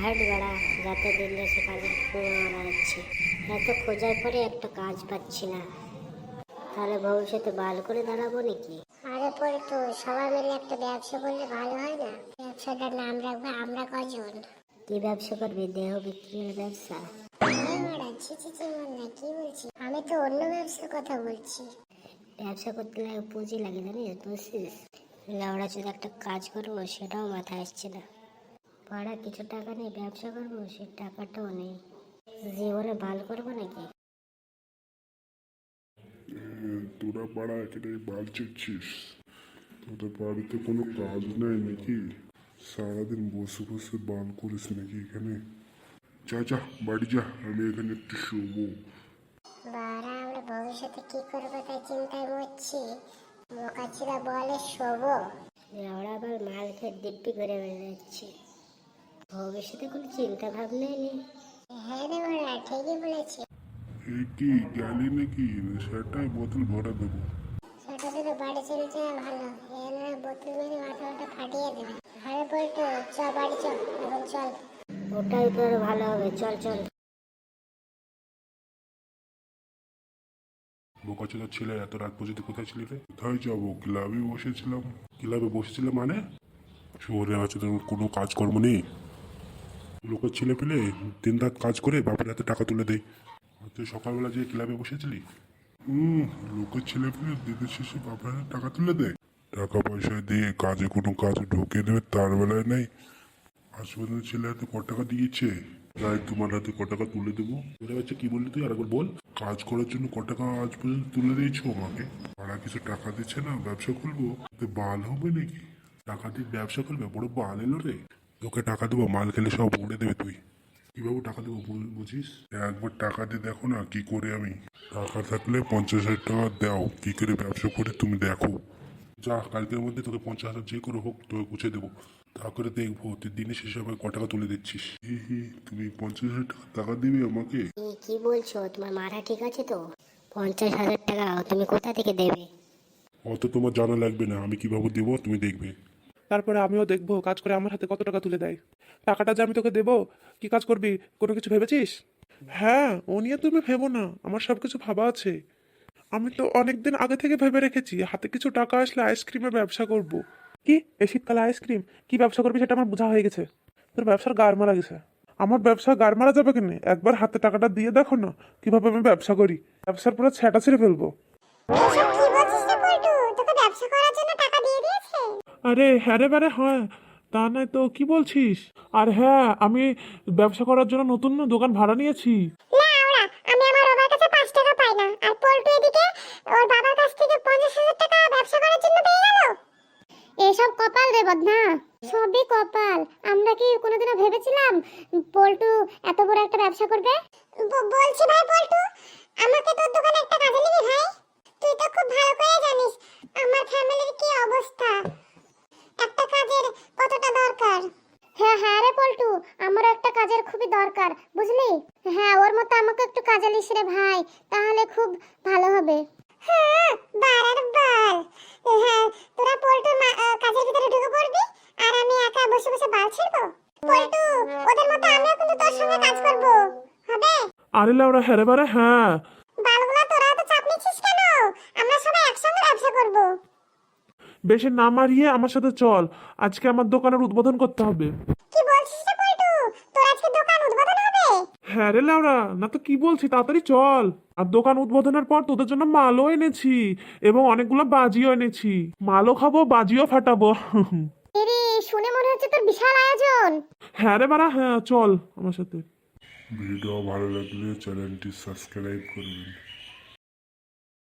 Hat বাড়া, যাতে দিলে সে কাজের খোঁজা যাচ্ছে। এত খোঁজার পরে একটা কাজ পাচ্ছি না, তাহলে ভবিষ্যতে বাল করে দাঁড়াবো নাকি? আরে পরে তো সবাই মিলে একটা ব্যবসা করলে ভালো হয় না? ব্যবসাটার নাম রাখবো আমরা কজন। কি ব্যবসা করবি? দেহ বিক্রির ব্যবসা? কি বলছি? আমি তো অন্য ব্যবসার কথা বলছি। ব্যবসা করতে লাগে পুঁজি লাগে, জানিস? বুঝছিস? লাউড়া যদি একটা কাজ করবো সেটাও মাথায় আসছে না। পাড়া কিছু টাকা নিয়ে ব্যবসা করবো, সে টাকাটাও নেই। জীবনে বাল করবো নাকি? তোরা পাড়া এখানে বাল চিটছিস? তোদের বাড়িতে কোনো কাজ নেই নাকি? সারাদিন বসে বসে বাল করিস নাকি এখানে? যা যা বাড়ি যা, আমি এখানে একটু শোবো। বারা, আমরা ভবিষ্যতে কি করবো তাই চিন্তায় মরছি। বোকাচ্ছিরা বলে শোবো, ওরা আবার মাল খেয়ে দিব্যি করে বেড়াচ্ছি। ভবিষ্যতে কোনো চিন্তা ভাবনাই নেই। হ্যাঁ রে বাড়া, ঠিকই বলেছি। এই কি গেলি নাকি? সেটাই বোতল ভরে দেবো। সেটা দিলে বাড়ি চলে যাওয়া ভালো, এর বোতল মেরে মাথা ফাটিয়ে দেবে। হ্যাঁ বলতো, চ বাড়ি চল, এখন চল। ওটাই তোর ভালো হবে, চল চল। বোকাচোদার ছেলে, এত রাত পর্যন্ত কোথায় ছিলি রে? কোথায় যাবো? ক্লাবে বসেছিলাম। ক্লাবে বসেছিলাম মানে? শহরে আছে তোর কোনো কাজকর্ম নেই? লোকের ছেলে পেলে দিন রাত কাজ করে বাপের হাতে টাকা তুলে দেয়। তুই সকালবেলা যে ক্লাবে বসেছিলি? লোকের ছেলে পেলে দিনের শেষে বাপের হাতে টাকা তুলে দেয়। টাকা পয়সা দিয়ে কাজে কোনো কাজে ঢুকে দেবে তার বেলায় নেই। হাসপাতালের ছেলে হাতে ক টাকা দিয়েছে, তাই তোমার হাতে ক টাকা তুলে দেবো। বুঝতে পারছে কি বললি তুই? আরেকবার বল। কাজ করার জন্য ক টাকা আজ পর্যন্ত তুলে দিয়েছো আমাকে? তারা কিছু টাকা দিচ্ছে না, ব্যবসা খুলবো? বাল হবে নাকি? টাকা দিয়ে ব্যবসা করবে? বড় বাল এলো রে। তোকে টাকা দেবো, মাল খেলে সব উড়ে দেবে তুই। কিভাবে টাকা দেবো বুঝিস? একবার টাকা দিয়ে দেখো না কি করে আমি। টাকা থাকলে 50,000 টাকা দাও, কি করে ব্যবসা করে তুমি দেখো। যা, কালকের মধ্যে তোকে 50,000 যে করে হোক তোকে গুছিয়ে দেবো। তা করে দেখবো তুই দিনের শেষে আমাকে ক টাকা তুলে দিচ্ছিস। তুমি 50,000 টাকা দিবে আমাকে? কি বলছো? তোমার মাথা ঠিক আছে তো? 50,000 টাকা তুমি কোথা থেকে দেবে? অত তোমার জানা লাগবে না, আমি কিভাবে দেবো তুমি দেখবে। তারপরে আমিও দেখবো কাজ করে আমার হাতে কত টাকা তুলে দেয়। টাকাটা যে আমি তোকে দেবো, কি কাজ করবি, কোনো কিছু ভেবেছিস? হ্যাঁ, ও নিয়ে তুমি ভেবো না, আমার সব কিছু ভাবা আছে। আমি তো অনেকদিন আগে থেকে ভেবে রেখেছি, হাতে কিছু টাকা আসলে আইসক্রিমের ব্যবসা করব। কি, এই শীতকালে আইসক্রিম? কি ব্যবসা করবি সেটা আমার বোঝা হয়ে গেছে। তোর ব্যবসার গাড় মারা গেছে। আমার ব্যবসা গাড় মারা যাবে কেন? একবার হাতে টাকাটা দিয়ে দেখো না কিভাবে আমি ব্যবসা করি। ব্যবসার পুরো ছ্যাটা ছেড়ে ফেলবো। এসব কি বলছিস রে পল্টু? তোকে ব্যবসা করার জন্য টাকা দিয়ে দিয়েছে? আরে হ্যাঁ রে বারে, হ্যাঁ। তা নয় তো কি বলছিস? আর হ্যাঁ, আমি ব্যবসা করার জন্য নতুন দোকান ভাড়া নিয়েছি। না ওরা, আমি আমার বাবার কাছে 5 টাকা পাই না, আর পল্টু এদিকে ওর বাবার কাছ থেকে 50,000 টাকা ব্যবসা করার জন্য পেয়ে গেল। এসব কপাল রে বদনা, সবই কপাল। আমরা কি কোনোদিনও ভেবেছিলাম পল্টু এত বড় একটা ব্যবসা করবে? বলছি ভাই পল্টু, আমাকে তোর দোকানে একটা কাজে নিবি ভাই? তুই তো খুব ভালো করে জানিস আমার ফ্যামিলির কি অবস্থা, একটা কাজের কতটা দরকার। হ্যাঁ হ্যাঁ রে পল্টু, আমার একটা কাজের খুবই দরকার, বুঝলি? হ্যাঁ, ওর মতো আমাকে একটু কাজে লিস রে ভাই, তাহলে খুব ভালো হবে। হ্যাঁ, বাড়ার বাল। হ্যাঁ, তোরা পল্টু কাজের ভিতরে ঢুকে পড়বি আর আমি একা বসে বসে বাল ছিড়বো? পল্টু, ওদের মতো আমিও কিন্তু তোর সঙ্গে কাজ করব, হবে? আরে লাউরা, হ্যাঁ রে বারে, হ্যাঁ। বালগুলা তোরা তো চাপ নিচ্ছিস কেন? আমরা সবাই একসঙ্গে ব্যবসা করব। বেশি না মারিয়ে আমার সাথে চল, আজকে আমার দোকানের উদ্বোধন করতে হবে। কি বলছিস রে পল্টু? তোর আজকে দোকান উদ্বোধন হবে? হ্যাঁ রে লাউরা, না তো কি বলছি, তাড়াতাড়ি চল। আর দোকান উদ্বোধনের পর তোদের জন্য মালও এনেছি এবং অনেকগুলো বাজিও এনেছি। মালও খাবো, বাজিও ফাটাবো। এরে, শুনে মনে হচ্ছে তোর বিশাল আয়োজন। হ্যাঁ রে বারা, হ্যাঁ চল আমার সাথে। ভিডিও ভালো লাগলে চ্যানেলটি সাবস্ক্রাইব করবেন।